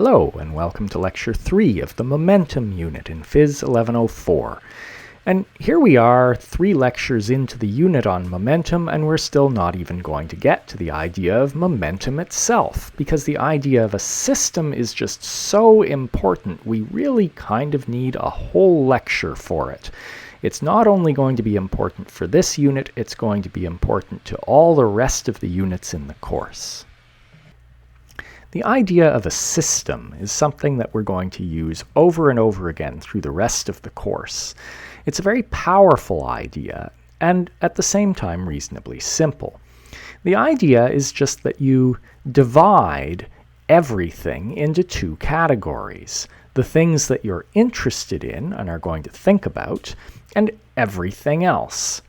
Hello, and welcome to Lecture 3 of the Momentum Unit in Phys 1104. And here we are, 3 lectures into the unit on momentum, and we're still not even going to get to the idea of momentum itself, because the idea of a system is just so important, we really kind of need a whole lecture for it. It's not only going to be important for this unit, it's going to be important to all the rest of the units in the course. The idea of a system is something that we're going to use over and over again through the rest of the course. It's a very powerful idea, and at the same time reasonably simple. The idea is just that you divide everything into 2 categories. The things that you're interested in and are going to think about, and everything else.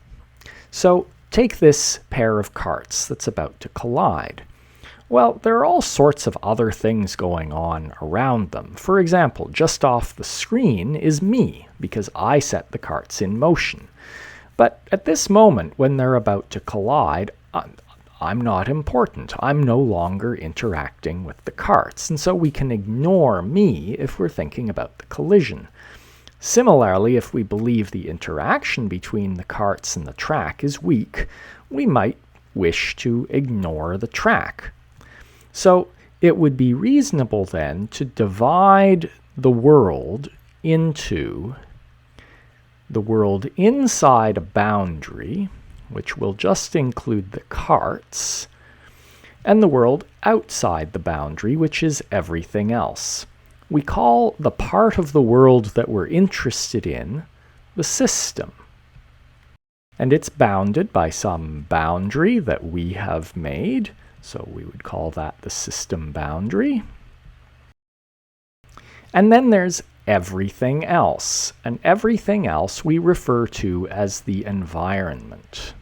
So take this pair of carts that's about to collide. Well, there are all sorts of other things going on around them. For example, just off the screen is me, because I set the carts in motion. But at this moment, when they're about to collide, I'm not important. I'm no longer interacting with the carts, and so we can ignore me if we're thinking about the collision. Similarly, if we believe the interaction between the carts and the track is weak, we might wish to ignore the track. So it would be reasonable then to divide the world into the world inside a boundary, which will just include the carts, and the world outside the boundary, which is everything else. We call the part of the world that we're interested in the system. And it's bounded by some boundary that we have made. So we would call that the system boundary. And then there's everything else. And everything else we refer to as the environment.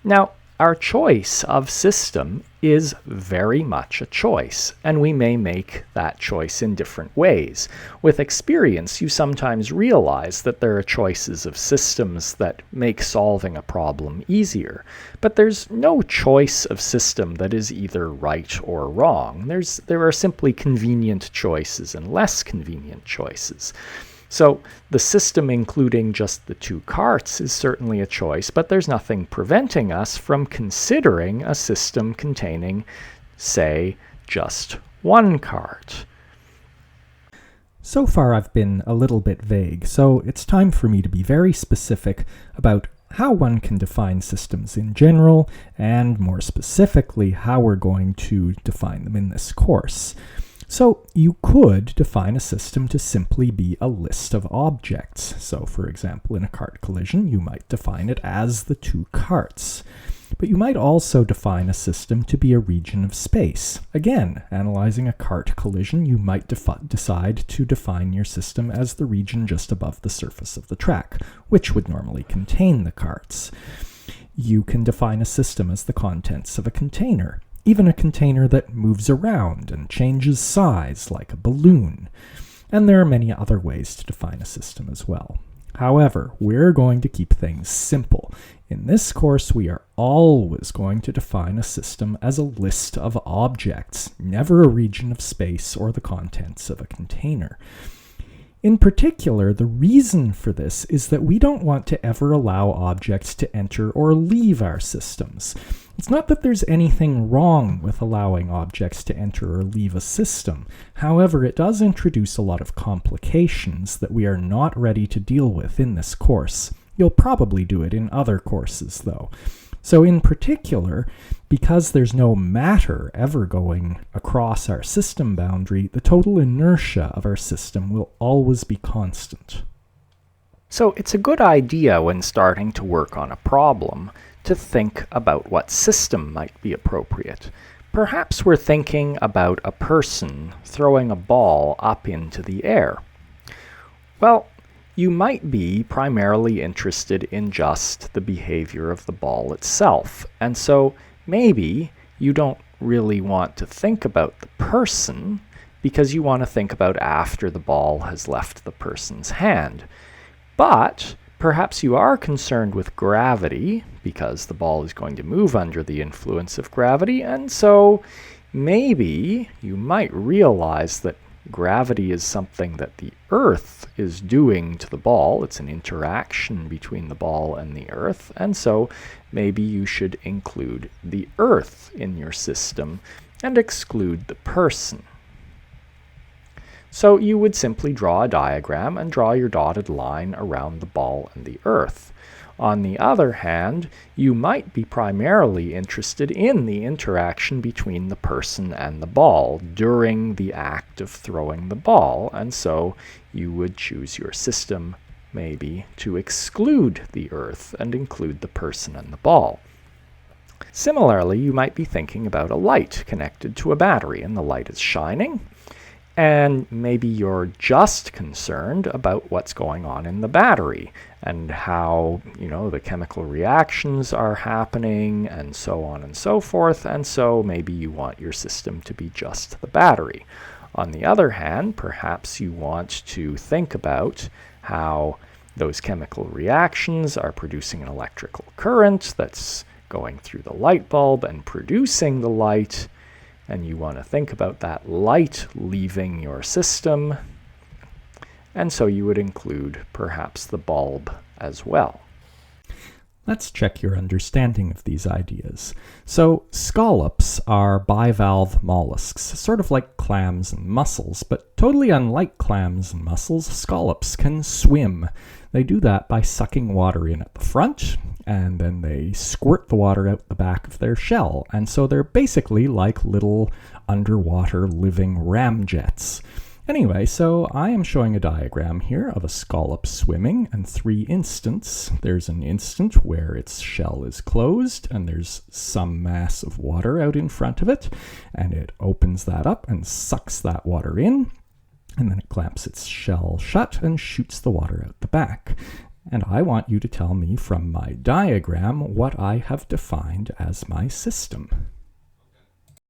Now, our choice of system is very much a choice, and we may make that choice in different ways. With experience, you sometimes realize that there are choices of systems that make solving a problem easier, but there's no choice of system that is either right or wrong. There are simply convenient choices and less convenient choices. So the system including just the 2 carts is certainly a choice, but there's nothing preventing us from considering a system containing, say, just 1 cart. So far I've been a little bit vague, so it's time for me to be very specific about how one can define systems in general, and more specifically, how we're going to define them in this course. So you could define a system to simply be a list of objects. So for example, in a cart collision, you might define it as the 2 carts. But you might also define a system to be a region of space. Again, analyzing a cart collision, you might decide to define your system as the region just above the surface of the track, which would normally contain the carts. You can define a system as the contents of a container. Even a container that moves around and changes size, like a balloon. And there are many other ways to define a system as well. However, we're going to keep things simple. In this course, we are always going to define a system as a list of objects, never a region of space or the contents of a container. In particular, the reason for this is that we don't want to ever allow objects to enter or leave our systems. It's not that there's anything wrong with allowing objects to enter or leave a system. However, it does introduce a lot of complications that we are not ready to deal with in this course. You'll probably do it in other courses, though. So in particular, because there's no matter ever going across our system boundary, the total inertia of our system will always be constant. So it's a good idea when starting to work on a problem to think about what system might be appropriate. Perhaps we're thinking about a person throwing a ball up into the air. Well, you might be primarily interested in just the behavior of the ball itself, and so maybe you don't really want to think about the person because you want to think about after the ball has left the person's hand. But perhaps you are concerned with gravity because the ball is going to move under the influence of gravity, and so maybe you might realize that gravity is something that the Earth is doing to the ball. It's an interaction between the ball and the Earth, and so maybe you should include the Earth in your system and exclude the person. So you would simply draw a diagram and draw your dotted line around the ball and the Earth. On the other hand, you might be primarily interested in the interaction between the person and the ball during the act of throwing the ball, and so you would choose your system maybe to exclude the Earth and include the person and the ball. Similarly, you might be thinking about a light connected to a battery, and the light is shining, and maybe you're just concerned about what's going on in the battery and how, the chemical reactions are happening and so on and so forth, and so maybe you want your system to be just the battery. On the other hand, perhaps you want to think about how those chemical reactions are producing an electrical current that's going through the light bulb and producing the light, and you want to think about that light leaving your system, and so you would include perhaps the bulb as well. Let's check your understanding of these ideas. So, scallops are bivalve mollusks, sort of like clams and mussels, but totally unlike clams and mussels, scallops can swim. They do that by sucking water in at the front, and then they squirt the water out the back of their shell. And so they're basically like little underwater living ramjets. Anyway, so I am showing a diagram here of a scallop swimming and 3 instants. There's an instant where its shell is closed and there's some mass of water out in front of it, and it opens that up and sucks that water in, and then it clamps its shell shut and shoots the water out the back. And I want you to tell me from my diagram what I have defined as my system.